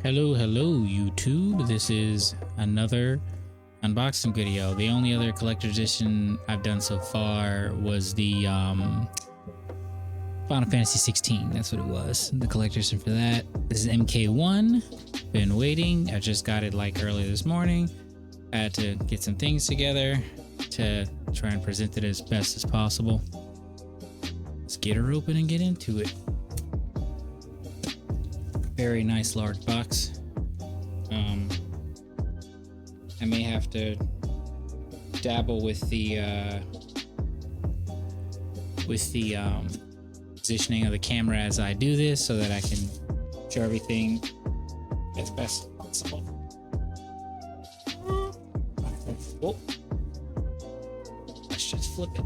Hello YouTube. This is another unboxing video. The only other collector's edition I've done so far was the Final Fantasy 16. That's what it was, the collector's edition for that. This is MK1. Been waiting. I just got it like early this morning. I had to get some things together to try and present it as best as possible. Let's get her open and get into it. Very nice large box. I may have to dabble with the positioning of the camera as I do this so that I can show everything as best as possible. Whoa. Let's just flip it.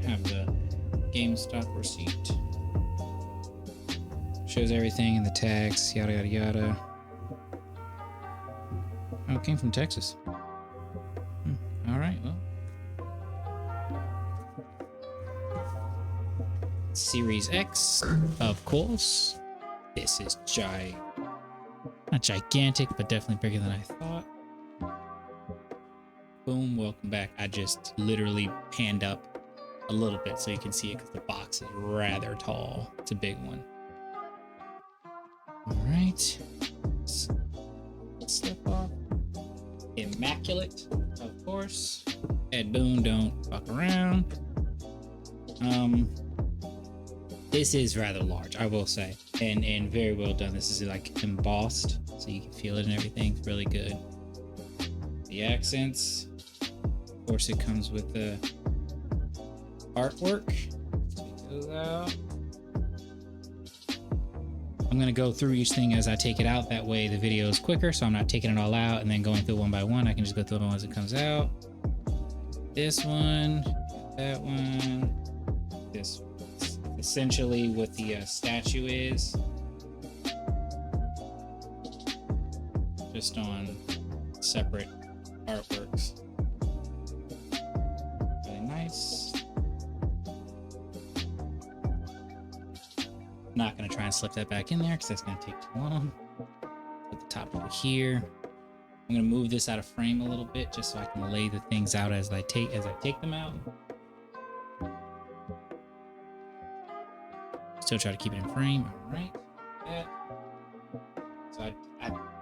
Have the GameStop receipt. Shows everything in the tags, yada yada yada. Oh, it came from Texas. All right, well. Series X, of course. This is not gigantic, but definitely bigger than I thought. Boom, welcome back. I just literally panned up a little bit so you can see it because the box is rather tall. It's a big one. All right. Slip off. Immaculate, of course. Ed Boon, don't fuck around. This is rather large, I will say, and very well done. This is like embossed, so you can feel it and everything. It's really good. The accents, of course, it comes with the artwork. Take those out. I'm gonna go through each thing as I take it out. That way the video is quicker, so I'm not taking it all out and then going through one by one. I can just go through it as it comes out. This one, that one, this one. Essentially what the statue is, just on separate artworks. Really nice. Not going to try and slip that back in there because that's going to take too long. Put the top over here. I'm going to move this out of frame a little bit just so I can lay the things out as I take them out. Still try to keep it in frame. All right. Yeah. So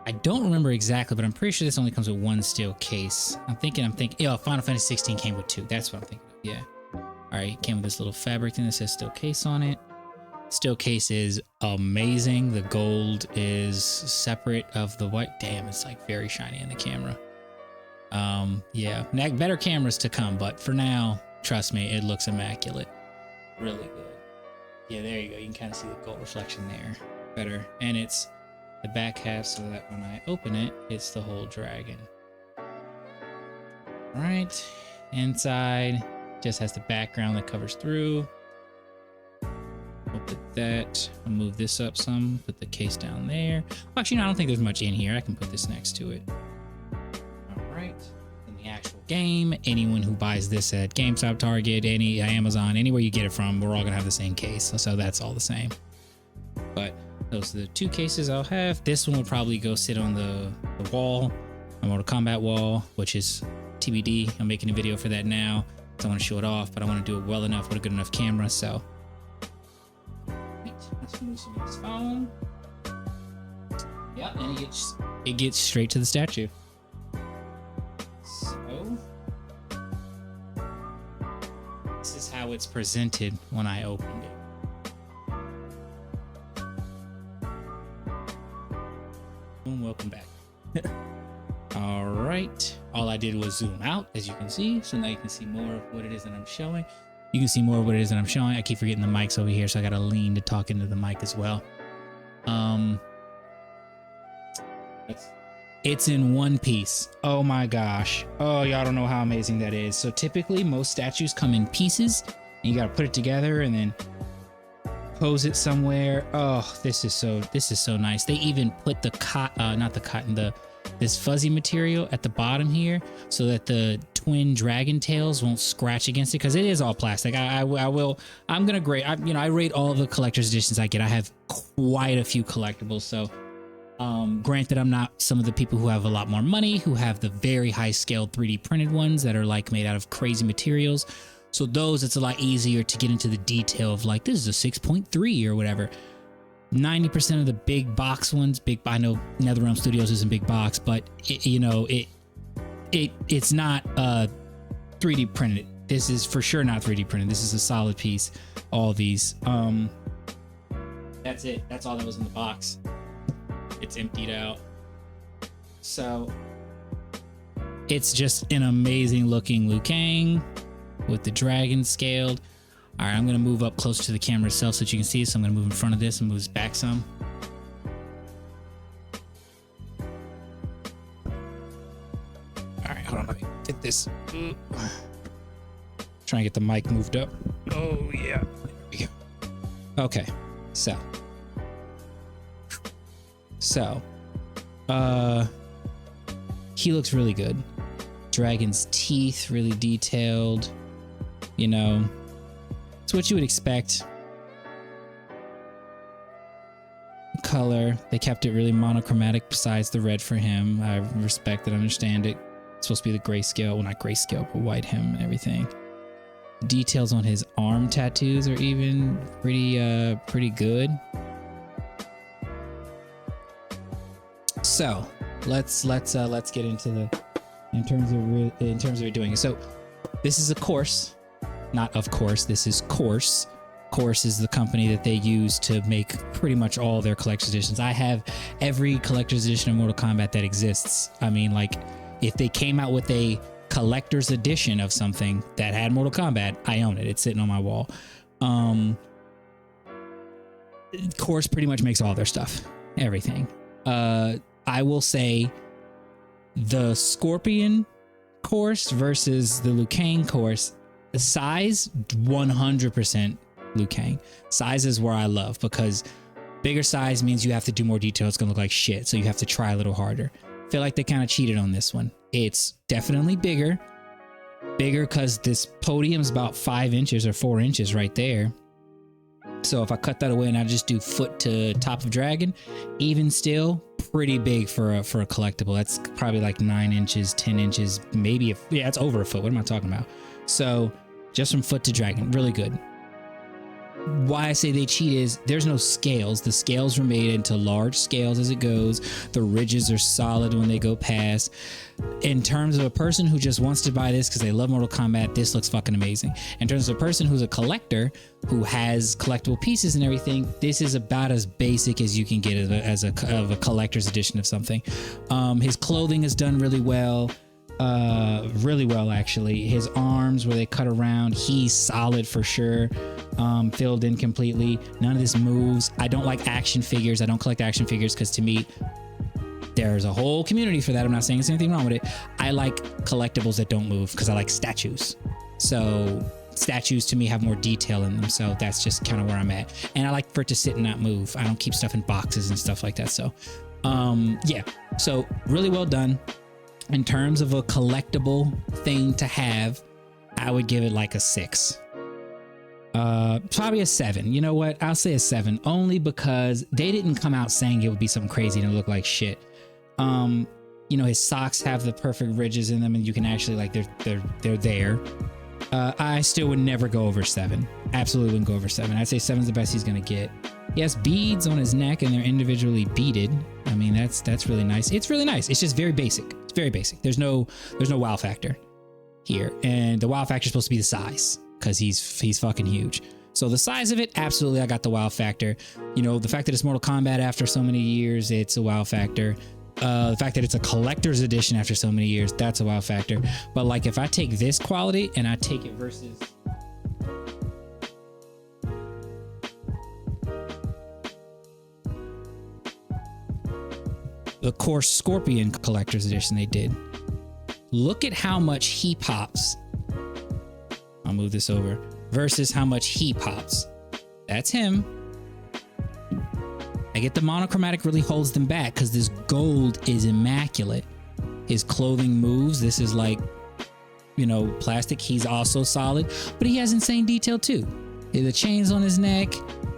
I don't remember exactly, but I'm pretty sure this only comes with one steel case. I'm thinking, yeah, Final Fantasy 16 came with two. That's what I'm thinking of. Yeah. All right. It came with this little fabric thing that says steel case on it. Steel case is amazing. The gold is separate of the white. Damn, it's like very shiny in the camera. Yeah, better cameras to come, but for now, trust me, it looks immaculate. Really good. Yeah, there you go. You can kind of see the gold reflection there better. And it's the back half so that when I open it, it's the whole dragon. All right. Inside just has the background that covers through. We'll put that. I'll move this up some. Put the case down there. Well, actually, no, I don't think there's much in here. I can put this next to it. All right. In the actual game, anyone who buys this at GameStop, Target, any Amazon, anywhere you get it from, we're all gonna have the same case, so that's all the same. But those are the two cases I'll have. This one will probably go sit on the wall, my Mortal Kombat wall, which is TBD. I'm making a video for that now, so I want to show it off, but I want to do it well enough with a good enough camera. So let's move some of this phone. Yeah, and it gets straight to the statue. This is how it's presented when I opened it. Boom, welcome back. All right. All I did was zoom out, as you can see. So now you can see more of what it is that I'm showing. You can see more of what it is that I'm showing. I keep forgetting the mic's over here, so I got to lean to talk into the mic as well. It's in one piece. Oh my gosh. Oh, y'all don't know how amazing that is. So typically most statues come in pieces and you got to put it together and then pose it somewhere. Oh, this is so nice. They even put the this fuzzy material at the bottom here so that the twin dragon tails won't scratch against it, because it is all plastic. I'm gonna grade. I rate all the collector's editions I get. I have quite a few collectibles, so granted, I'm not some of the people who have a lot more money, who have the very high scale 3D printed ones that are like made out of crazy materials. So those, it's a lot easier to get into the detail of like, this is a 6.3 or whatever. 90% of the big box ones, I know NetherRealm Studios isn't big box, but it's not 3D printed. This is for sure not 3D printed. This is a solid piece. All these. That's it. That's all that was in the box. It's emptied out. So it's just an amazing looking Liu Kang with the dragon scaled. All right, I'm gonna move up closer to the camera itself so that you can see. So I'm gonna move in front of this and move this back some. All right, hold on, let me get this. Trying to get the mic moved up. Oh yeah, there we go. Okay, so he looks really good. Dragon's teeth, really detailed. You know, it's what you would expect. Color, they kept it really monochromatic besides the red for him. I respect it, understand it. It's supposed to be the grayscale, well, not grayscale, but white him and everything. Details on his arm tattoos are even pretty good. So let's get into the in terms of doing it. So this is a course, not of course. This is Course. Course is the company that they use to make pretty much all their collector's editions. I have every collector's edition of Mortal Kombat that exists. I mean, like, if they came out with a collector's edition of something that had Mortal Kombat, I own it. It's sitting on my wall. Course pretty much makes all their stuff, everything. I will say the Scorpion course versus the Liu Kang course, the size 100% Liu Kang. Size is where I love, because bigger size means you have to do more detail. It's gonna look like shit, so you have to try a little harder. Feel like they kind of cheated on this one. It's definitely bigger because this podium is about 5 inches or 4 inches right there. So if I cut that away and I just do foot to top of dragon, even still pretty big for a collectible. That's probably like 9 inches, 10 inches, maybe yeah, it's over a foot. What am I talking about? So just from foot to dragon, really good. Why I say they cheat is there's no scales. The scales were made into large scales as it goes. The ridges are solid when they go past. In terms of a person who just wants to buy this because they love Mortal Kombat, this looks fucking amazing. In terms of a person who's a collector who has collectible pieces and everything, this is about as basic as you can get as a collector's edition of something. His clothing is done really well. Really well, actually. His arms, where they cut around, he's solid for sure. Filled in completely. None of this moves. I don't like action figures. I don't collect action figures because to me, there's a whole community for that. I'm not saying there's anything wrong with it. I like collectibles that don't move because I like statues. So statues to me have more detail in them. So that's just kind of where I'm at. And I like for it to sit and not move. I don't keep stuff in boxes and stuff like that. So, yeah. So really well done. In terms of a collectible thing to have, I would give it like a 6. Probably a 7. You know what? I'll say a 7 only because they didn't come out saying it would be something crazy and it look like shit. You know, his socks have the perfect ridges in them and you can actually like they're there. I still would never go over 7. Absolutely wouldn't go over 7. I'd say 7's the best he's gonna get. He has beads on his neck and they're individually beaded. I mean, that's really nice. It's really nice. It's just very basic. It's very basic. There's no wow factor here. And the wow factor is supposed to be the size because he's fucking huge. So the size of it, absolutely, I got the wow factor. You know, the fact that it's Mortal Kombat after so many years, it's a wow factor. The fact that it's a collector's edition after so many years, that's a wow factor. But like if I take this quality and I take it versus the Course Scorpion Collector's Edition they did, look at how much he pops. I'll move this over. Versus how much he pops. That's him. I get the monochromatic really holds them back because this gold is immaculate. his clothing moves. This is like, you know, plastic. He's also solid, but he has insane detail too. The chains on his neck,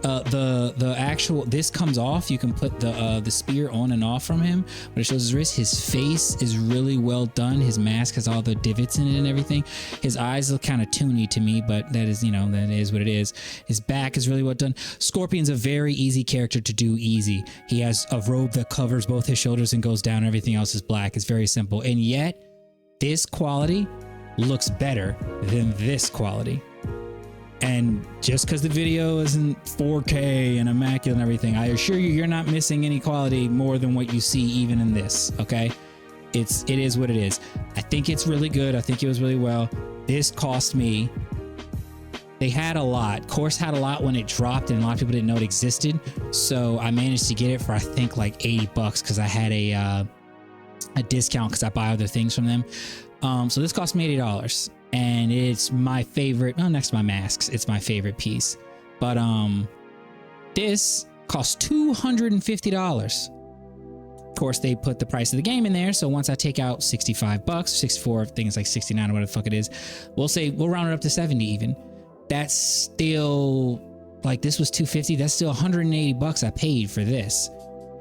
the actual, this comes off. You can put the spear on and off from him, but it shows his wrist. His face is really well done. His mask has all the divots in it and everything. His eyes look kind of toony to me, but that is, you know, that is what it is. His back is really well done. Scorpion's a very easy character to do easy. He has a robe that covers both his shoulders and goes down, and everything else is black. It's very simple, and yet this quality looks better than this quality. And just because the video isn't 4K and immaculate and everything, I assure you, you're not missing any quality more than what you see even in this, okay? It is what it is. I think it's really good. I think it was really well. This cost me, they had a lot. Course had a lot when it dropped, and a lot of people didn't know it existed. So I managed to get it for, I think, like 80 bucks because I had a discount because I buy other things from them. So this cost me $80. And it's my favorite, well, next to my masks, it's my favorite piece. But this costs $250. Of course, they put the price of the game in there, so once I take out 65 bucks, 64, I think it's like 69 or whatever the fuck it is, we'll round it up to 70 even. That's still, like, this was $250, that's still 180 bucks I paid for this,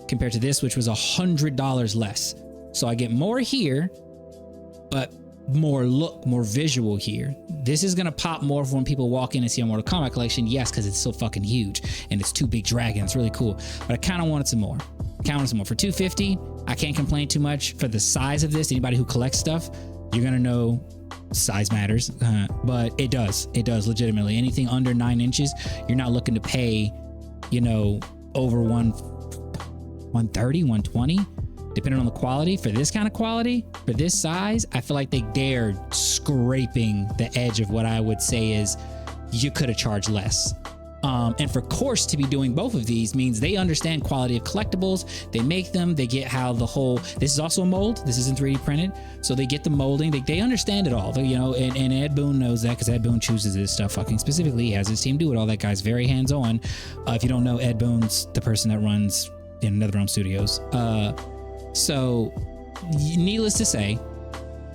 compared to this, which was $100 less. So I get more here, but more look, more visual here. This is gonna pop more for when people walk in and see a Mortal Kombat collection, yes, because it's so fucking huge and it's two big dragons, really cool. But I kind of wanted some more. For $250, I can't complain too much. For the size of this, anybody who collects stuff, you're gonna know size matters, but it does legitimately. Anything under 9 inches, you're not looking to pay, you know, over 130, 120. Depending on the quality. For this kind of quality, for this size, I feel like they're scraping the edge of what I would say is you could have charged less. And for Course to be doing both of these means they understand quality of collectibles. They make them, they get how the whole, this is also a mold, this isn't 3D printed, so they get the molding, they understand it all, you know, and Ed Boon knows that because Ed Boon chooses this stuff fucking specifically. He has his team do it. All that guy's very hands-on. If you don't know, Ed Boon's the person that runs in NetherRealm Studios. So, needless to say,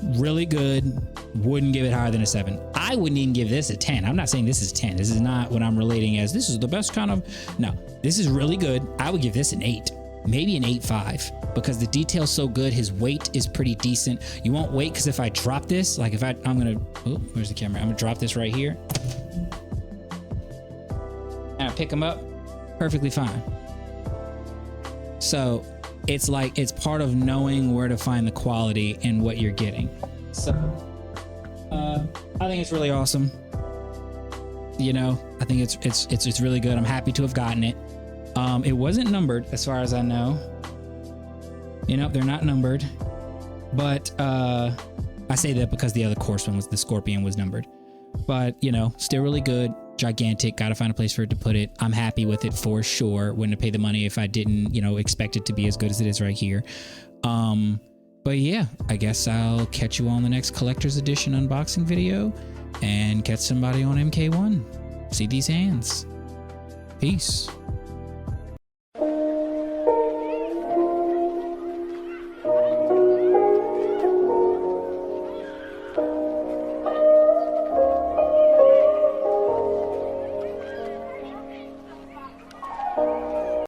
really good. Wouldn't give it higher than a 7. I wouldn't even give this a 10. I'm not saying this is 10. This is not what I'm relating as this is the best kind of. No, this is really good. I would give this an 8, maybe an 8.5, because the detail's so good. His weight is pretty decent. You won't wait, because if I drop this, like if I'm gonna, oh, where's the camera? I'm gonna drop this right here, and I pick him up, perfectly fine. So. It's like, it's part of knowing where to find the quality and what you're getting. So, I think it's really awesome. You know, I think it's really good. I'm happy to have gotten it. It wasn't numbered as far as I know. You know, they're not numbered, but I say that because the other Course one was, the Scorpion was numbered, but you know, still really good. Gigantic, gotta find a place for it to put it. I'm happy with it for sure. Wouldn't have paid the money if I didn't, you know, expect it to be as good as it is right here. But yeah, I guess I'll catch you on the next Collector's Edition unboxing video and catch somebody on MK1. See these hands. Peace.